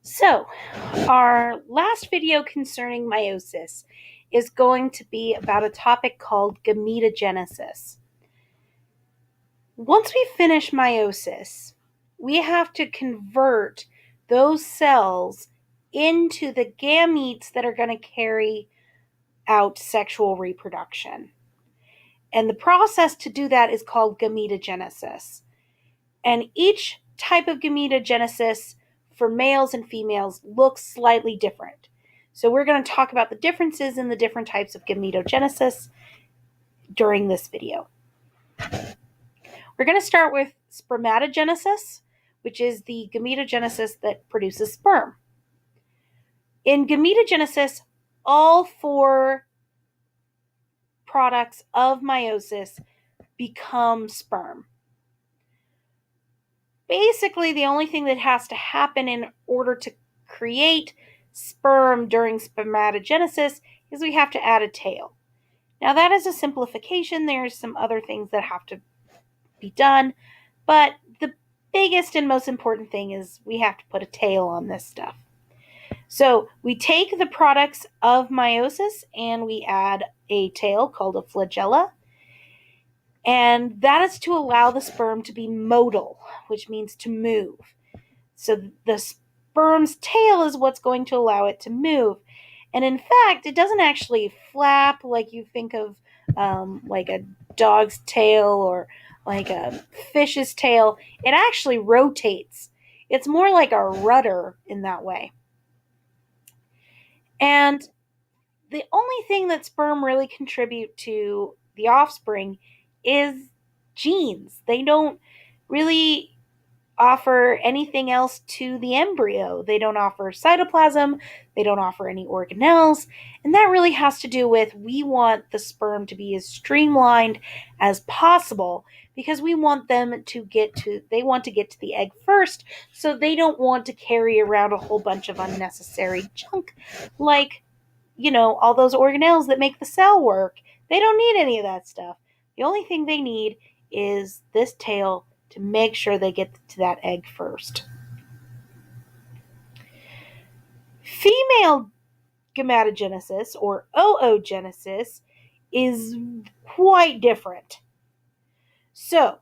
So, our last video concerning meiosis is going to be about a topic called gametogenesis. Once we finish meiosis, we have to convert those cells into the gametes that are going to carry out sexual reproduction. And the process to do that is called gametogenesis. And each type of gametogenesis for males and females looks slightly different. So we're going to talk about the differences in the different types of gametogenesis during this video. We're going to start with spermatogenesis, which is the gametogenesis that produces sperm. In gametogenesis, all four products of meiosis become sperm. Basically, the only thing that has to happen in order to create sperm during spermatogenesis is we have to add a tail. Now, that is a simplification. There's some other things that have to be done, but the biggest and most important thing is we have to put a tail on this stuff. So we take the products of meiosis and we add a tail called a flagella. And that is to allow the sperm to be motile, which means to move. So the sperm's tail is what's going to allow it to move. And in fact, it doesn't actually flap like you think of like a dog's tail or like a fish's tail. It actually rotates. It's more like a rudder in that way. And the only thing that sperm really contribute to the offspring is genes. They don't really offer anything else to the embryo. They don't offer cytoplasm. They don't offer any organelles. And that really has to do with we want the sperm to be as streamlined as possible because we want them to get to the egg first, so they don't want to carry around a whole bunch of unnecessary junk like, all those organelles that make the cell work. They don't need any of that stuff. The only thing they need is this tail to make sure they get to that egg first. Female gametogenesis, or oogenesis, is quite different. So,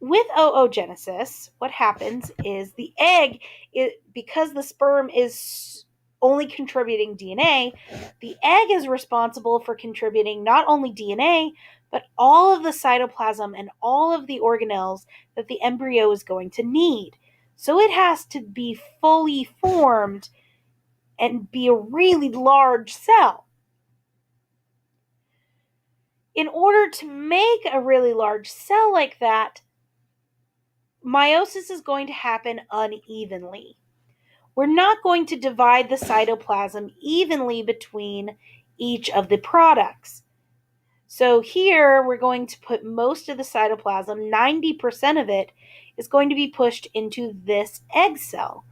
with oogenesis, what happens is the egg, because the sperm is only contributing DNA, the egg is responsible for contributing not only DNA, but all of the cytoplasm and all of the organelles that the embryo is going to need. So it has to be fully formed and be a really large cell. In order to make a really large cell like that, meiosis is going to happen unevenly. We're not going to divide the cytoplasm evenly between each of the products. So here we're going to put most of the cytoplasm, 90% of it, is going to be pushed into this egg cell.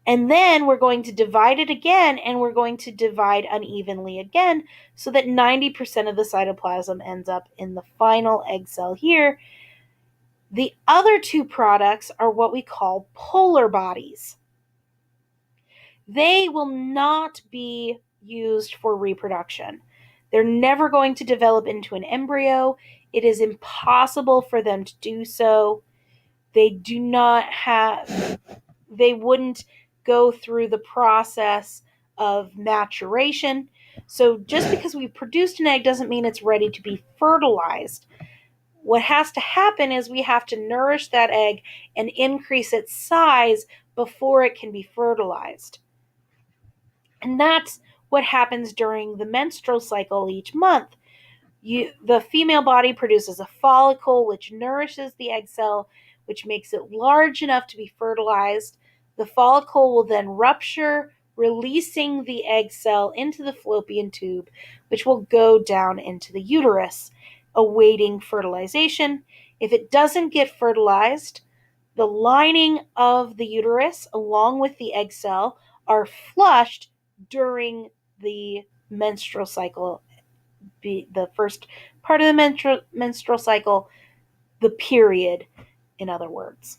And then we're going to divide it again, and we're going to divide unevenly again so that 90% of the cytoplasm ends up in the final egg cell here. The other two products are what we call polar bodies. They will not be used for reproduction. They're never going to develop into an embryo. It is impossible for them to do so. They wouldn't go through the process of maturation. So just because we produced an egg doesn't mean it's ready to be fertilized. What has to happen is we have to nourish that egg and increase its size before it can be fertilized. And that's what happens during the menstrual cycle each month. The female body produces a follicle which nourishes the egg cell, which makes it large enough to be fertilized. The follicle will then rupture, releasing the egg cell into the fallopian tube, which will go down into the uterus, awaiting fertilization. If it doesn't get fertilized, the lining of the uterus, along with the egg cell, are flushed during the menstrual cycle, the first part of the menstrual cycle, the period, in other words.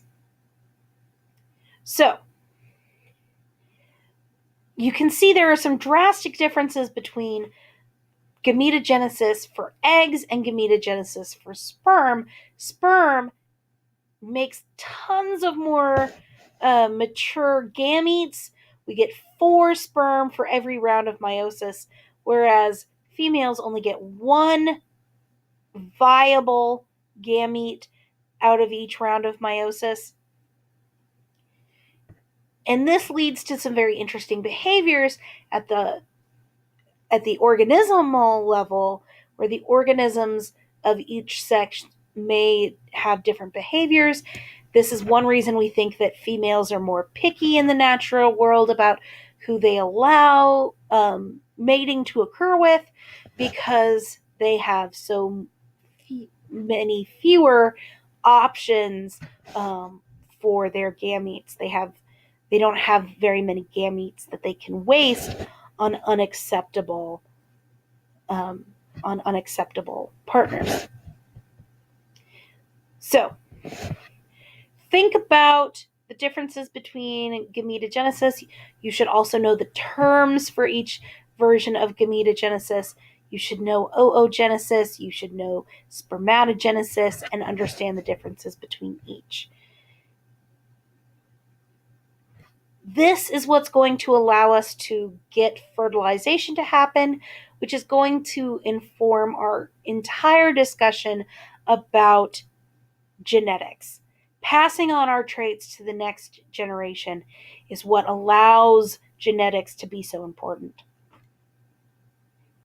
So, you can see there are some drastic differences between gametogenesis for eggs and gametogenesis for sperm. Sperm makes tons of more mature gametes. We get 4 sperm for every round of meiosis, whereas females only get 1 viable gamete out of each round of meiosis. And this leads to some very interesting behaviors at the organismal level, where the organisms of each sex may have different behaviors. This is one reason we think that females are more picky in the natural world about who they allow mating to occur with, because they have so many fewer options for their gametes. They don't have very many gametes that they can waste on unacceptable partners. So think about the differences between gametogenesis. You should also know the terms for each version of gametogenesis. You should know oogenesis, you should know spermatogenesis, and understand the differences between each. This is what's going to allow us to get fertilization to happen, which is going to inform our entire discussion about genetics. Passing on our traits to the next generation is what allows genetics to be so important.